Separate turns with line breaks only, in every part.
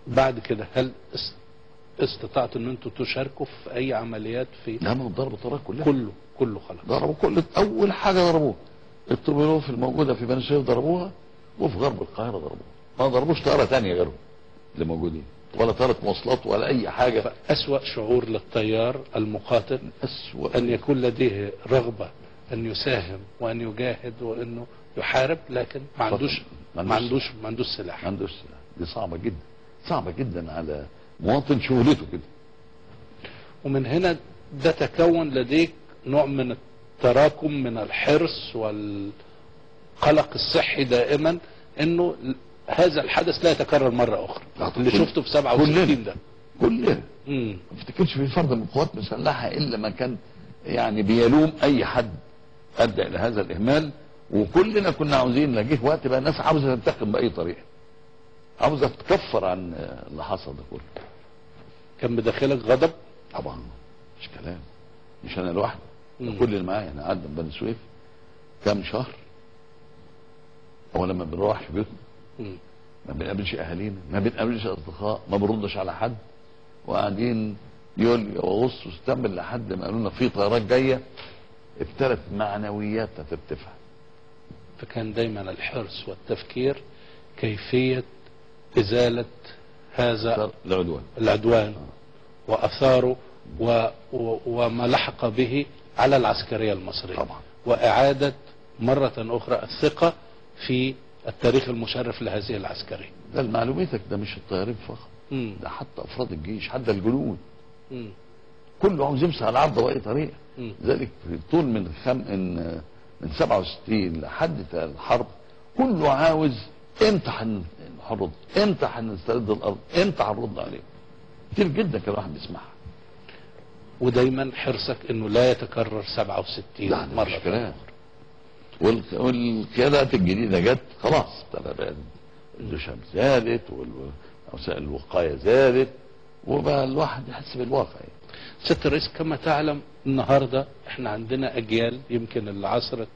بعد كده هل استطعتوا ان انتوا تشاركوا في اي عمليات في؟
لا، ما ضربوا الطيارات كلها.
كله خلاص.
ضربوا اول حاجه ضربوها الطبيلوف الموجوده في بني سويف ضربوها، وفي غرب القاهره ضربوها. ما ضربوش طياره ثانيه غيرهم اللي موجودين، ولا طياره مواصلات ولا اي حاجه.
فأسوأ شعور للطيار المقاتل ان يكون لديه رغبه ان يساهم وان يجاهد وانه يحارب، لكن ما عندوش سلاح.
ما عندوش سلاح. دي صعبه جدا، صعبه جدا على مواطن شغلته كده.
ومن هنا ده تكون لديك نوع من التراكم من الحرص والقلق الصحي دائما انه هذا الحدث لا يتكرر مرة اخرى. اللي شفته في 67 ده
كلنا ما افتكرش في فرد من القوات المسلحة الا ما كان يعني بيلوم اي حد ادى الى هذا الاهمال، وكلنا كنا عاوزين نجيه وقت بقى الناس عاوزة تنتقم باي طريقة، عاوزة تكفر عن اللي حصل ده كله.
كان بداخلك غضب؟
طبعا، مش كلام، مش انا لوحدي، كل اللي معايا. انا قاعد بني سويف كام شهر، اولا ما بنروحش بيوتنا، ما بنقابلش اهالينا، ما بنقابلش اصدقاء، ما بنردش على حد، وقاعدين يوليو واغسطس وسبتمبر لحد ما قالوا لنا في طيارات جايه، ابتدت معنوياتنا ترتفع.
فكان دايما الحرص والتفكير كيفيه ازاله هذا العدوان واثاره وما لحق به على العسكريه المصريه
طبعا،
واعاده مره اخرى الثقه في التاريخ المشرف لهذه العسكرية.
ده معلوماتك، ده مش الطيارين فقط، ده حتى افراد الجيش، حتى الجنود كله عاوز يمسح العرض باي طريقه. ذلك في طول من 67 لحد الحرب كله عاوز امتى هنرد، امتى هنسترد الارض، امتى هنرد عليه. كتير جدا كان الواحد بيسمعها.
ودايما حرصك انه لا يتكرر 67 مرة اخرى.
والقيادات الجديده جت خلاص، الدشم زادت ووسائل الوقايه زادت، وبقى الواحد يحس بالواقع.
سيادة الرئيس، كما تعلم النهارده احنا عندنا اجيال يمكن اللي عصرت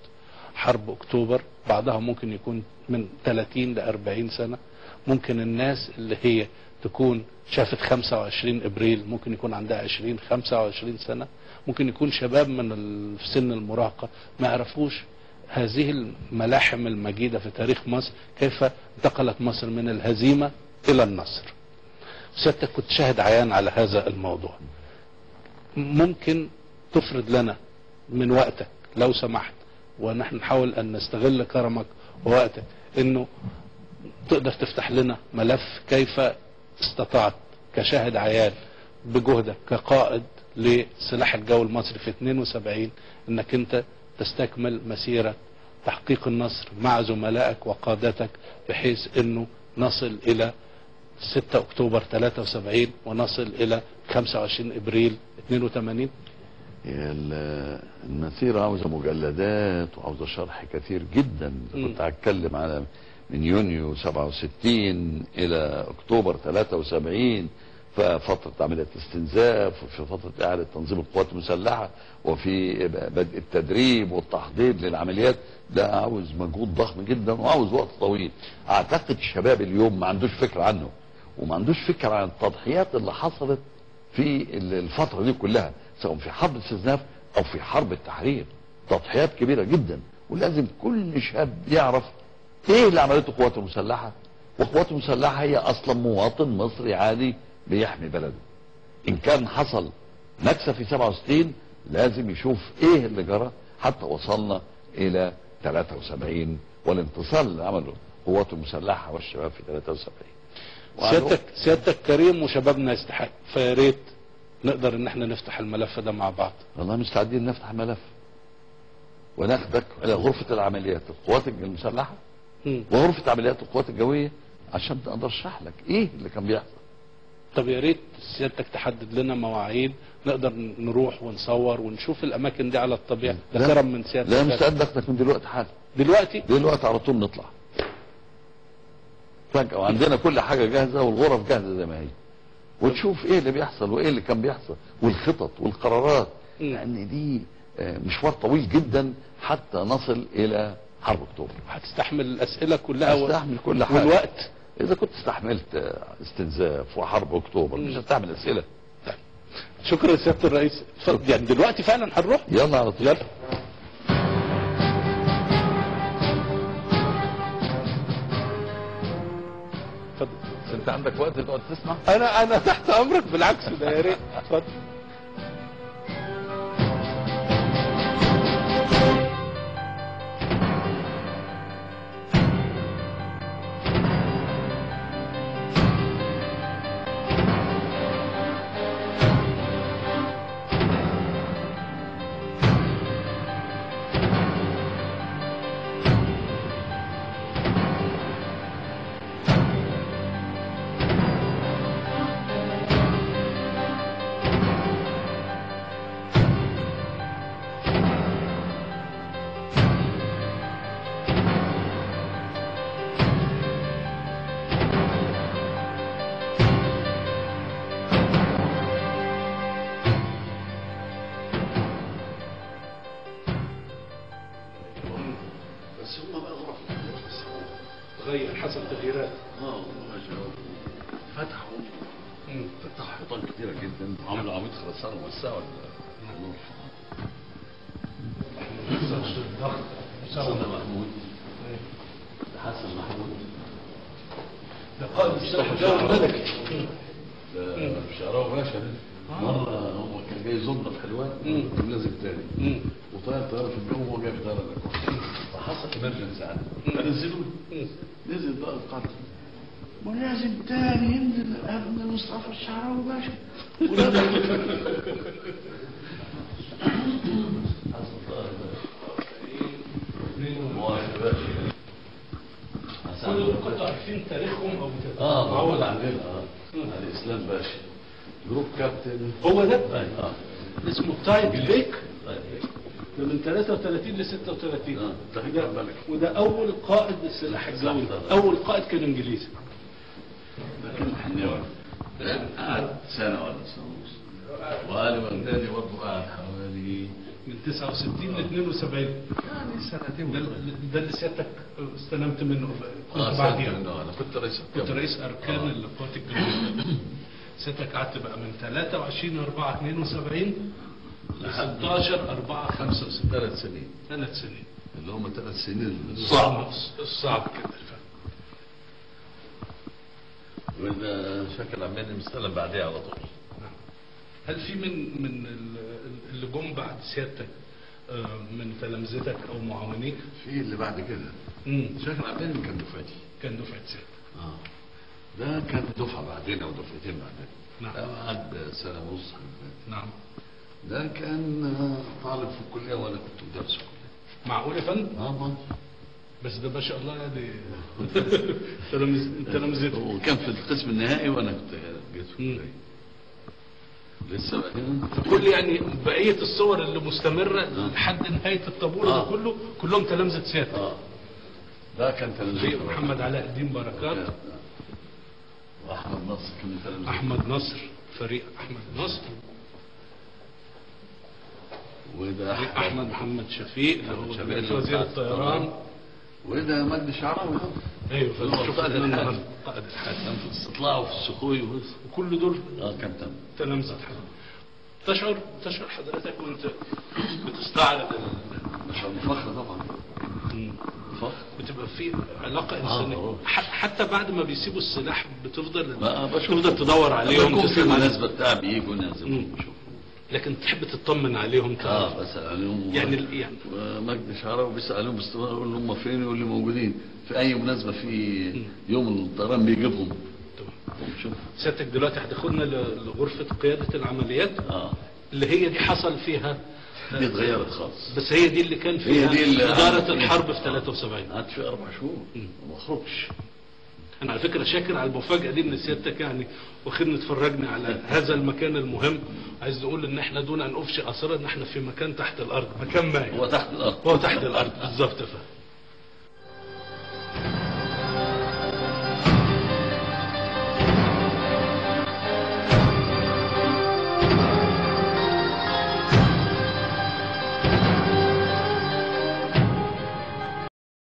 حرب اكتوبر، بعضها ممكن يكون من 30 ل 40 سنه، ممكن الناس اللي هي تكون شافت 25 ابريل ممكن يكون عندها 20 25 سنه، ممكن يكون شباب في سن المراهقه ما يعرفوش هذه الملاحم المجيدة في تاريخ مصر، كيف انتقلت مصر من الهزيمة إلى النصر. سيادتك كنت شاهد عيان على هذا الموضوع، ممكن تفرد لنا من وقتك لو سمحت، ونحن نحاول أن نستغل كرمك ووقتك، أنه تقدر تفتح لنا ملف كيف استطعت كشاهد عيان بجهدك كقائد لسلاح الجو المصري في 72 أنك أنت تستكمل مسيرة تحقيق النصر مع زملائك وقادتك، بحيث انه نصل الى 6 اكتوبر 73 ونصل الى 25 ابريل 82.
المسيرة عاوزة مجلدات وعاوزة شرح كثير جدا. كنت هتكلم على من يونيو 67 الى اكتوبر 73 ففترة عملية استنزاف، وفي فترة إعادة تنظيم القوات المسلحة، وفي بدء التدريب والتحضير للعمليات. ده عاوز مجهود ضخم جدا وعاوز وقت طويل. أعتقد الشباب اليوم ما عندوش فكرة عنه، وما عندوش فكرة عن التضحيات اللي حصلت في الفترة دي كلها، سواء في حرب الاستنزاف أو في حرب التحرير. تضحيات كبيرة جدا، ولازم كل شاب يعرف إيه اللي عملته القوات المسلحة. والقوات المسلحة هي أصلا مواطن مصري عادي بيحمي بلده. ان كان حصل نكسة في 67 لازم يشوف ايه اللي جرى حتى وصلنا الى 73 والانتصار اللي عمله قوات المسلحة والشباب في 73.
سيادتك كريم وشبابنا يستحق، فيا ريت نقدر ان احنا نفتح الملف ده مع بعض.
والله مستعدين نفتح الملف وناخدك الى غرفة العمليات القوات المسلحة وغرفة عمليات القوات الجوية عشان اقدر اشرح لك ايه اللي كان بيحصل.
طب يا ريت سيادتك تحدد لنا مواعيد نقدر نروح ونصور ونشوف الاماكن دي على الطبيعه. ده كرم من سيادتك.
لا، مستعد اخدك من دلوقتي حالا. دلوقتي على طول نطلع فجأة، وعندنا كل حاجه جاهزه والغرف جاهزه زي ما هي، وتشوف ايه اللي بيحصل وايه اللي كان بيحصل والخطط والقرارات، لان دي مشوار طويل جدا حتى نصل الى حرب اكتوبر.
هتستحمل الاسئله كلها
هتستحمل كل حاجه،
والوقت
اذا كنت استحملت استنزاف وحرب اكتوبر مش هتعمل اسئله.
شكرا سياده الرئيس. اتفضل. يعني دلوقتي فعلا هنروح؟
يلا على طول.
يلا. اتفضل.
انت عندك وقت تقعد تسمع؟
انا تحت امرك، بالعكس ده يا ريت. اتفضل. غير حصل تغييرات.
فتحوا حيطان كتيرة جدا وعملوا عمود خرسانة وسعوا النور. حسن محمود، حسن محمود
ده قائد الشعب الملكي.
ده شعراوي باشا. مرة هو كان جاي يزورنا في حلوان كان نازل تاني وطير طيارة في الجو وهو جاي في طيارة فحصل امرجنسي عنه فنزلوه. نزل بقى القاتل ولازم تاني ينزل ابن مصطفى الشعراوي باشا.
كل كنتوا عارفين تاريخهم او
معول عندنا علي اسلام باشا جروب كابتن.
هو ده اسمه تايب بيك. ده من 33 ل 36. وده اول قائد للسلاح الجوي، اول قائد كان انجليزي.
ده كان حناوي قعد سنه ولا سنه ونص. وقال بغدادي برضه قعد حوالي
من 69 ل 72
يعني سنتين.
ده اللي سيادتك استلمت منه. كنت
بعديها انا كنت رئيس اركان.
كنت رئيس اركان القوات الجويه. سيادتك قعدت بقى من 23/4/72 ل 16/4/65.
3 سنين.
3 سنين
اللي هم 3 سنين
الصعب كده.
وده شكل عماني مستلم بعديه على طول.
هل في من اللي جم بعد سيادتك من تلامذتك او معاونيك؟
في اللي بعد كده. شكل عماني كان دفعتي.
كان دفعة سيادتك.
ده كان دفعة بعدين او دفعتين بعدين.
نعم.
ده قعد سنة ونص.
نعم.
ده كان طالب في الكلية وانا كنت مدرس في الكلية.
معقول يا فندم؟ بس ده ما شاء الله يعني تلامذته.
وكان في القسم النهائي وانا كنت جيت في الكلية. لسه
كل يعني بقية الصور اللي مستمرة لحد نهاية الطابور ده كله كلهم تلامذة سيادتك.
ده كان تلامذة
محمد علاء الدين بركات
واحمد نصر كان تلامذة.
احمد نصر، فريق احمد نصر.
وده
احمد محمد شفيق اللي هو وزير الطيران.
وده مجدي شعراوي.
ايوه فشوف قائد الحرب. قائد الحرب
كان في الاستطلاع وفي السخوي
وكل دول
كان
تلامذة حضرتك. تشعر حضرتك وانت بتستعرض
فخر طبعا. فخر.
بتبقى في علاقة إنسانية. حتى بعد ما بيسيبوا السلاح بتفضل تدور
عليهم.
عليهم
في المناسبة بتاع بيجوا نازل
لكن تحب تطمن عليهم.
بسأل عليهم
يعني
مجدي شعراوي بيسأل عليهم باستمرار يقول لهم فين، يقول لي موجودين في اي مناسبة في يوم الطيران بيجيبهم.
شوف سيادتك دلوقتي هتاخدنا لغرفة قيادة العمليات اللي هي دي حصل فيها.
دي اتغيرت خالص.
بس هي دي اللي كان فيها إدارة الحرب في 73.
قعدت فيها 4 شهور وما خرجش.
انا على فكرة شاكر على المفاجأة دي من سيادتك يعني واخدنا اتفرجنا على هذا المكان المهم. عايز نقول ان احنا دون ان افشي اسرار ان احنا في مكان تحت الارض، مكان ما
هو تحت الارض.
هو تحت الارض بالظبط.